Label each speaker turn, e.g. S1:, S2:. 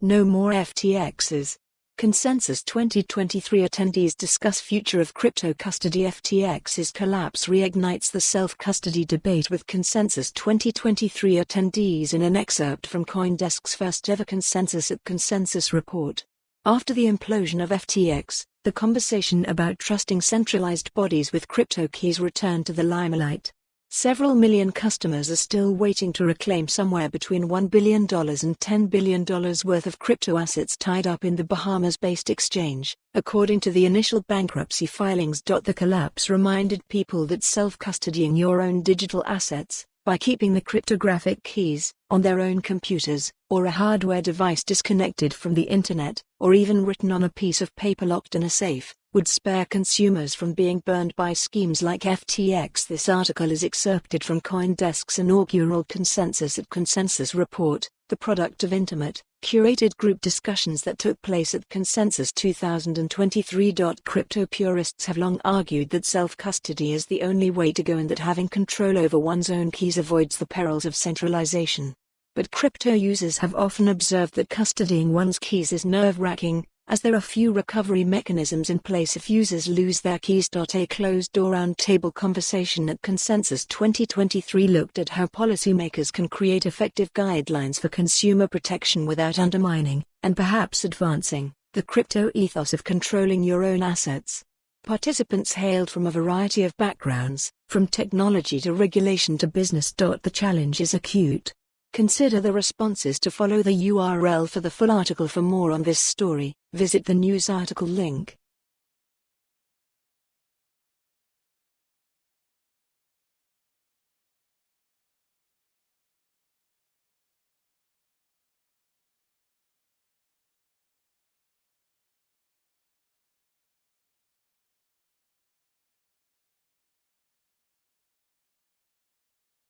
S1: No more FTXs. Consensus 2023 attendees discuss future of crypto custody. FTX's collapse reignites the self-custody debate with Consensus 2023 attendees in an excerpt from CoinDesk's first-ever Consensus at Consensus report. After the implosion of FTX, the conversation about trusting centralized bodies with crypto keys returned to the limelight. Several million customers are still waiting to reclaim somewhere between $1 billion and $10 billion worth of crypto assets tied up in the Bahamas-based exchange, according to the initial bankruptcy filings. The collapse reminded people that self-custodying your own digital assets, by keeping the cryptographic keys on their own computers, or a hardware device disconnected from the internet, or even written on a piece of paper locked in a safe, would spare consumers from being burned by schemes like FTX. This article is excerpted from CoinDesk's inaugural Consensus at Consensus report, the product of intimate, curated group discussions that took place at Consensus 2023. Crypto purists have long argued that self-custody is the only way to go and that having control over one's own keys avoids the perils of centralization. But crypto users have often observed that custodying one's keys is nerve-wracking, as there are few recovery mechanisms in place if users lose their keys. A closed-door roundtable conversation at Consensus 2023 looked at how policymakers can create effective guidelines for consumer protection without undermining, and perhaps advancing, the crypto ethos of controlling your own assets. Participants hailed from a variety of backgrounds, from technology to regulation to business. The challenge is acute. Consider the responses to follow the URL for the full article. For more on this story, visit the news article link.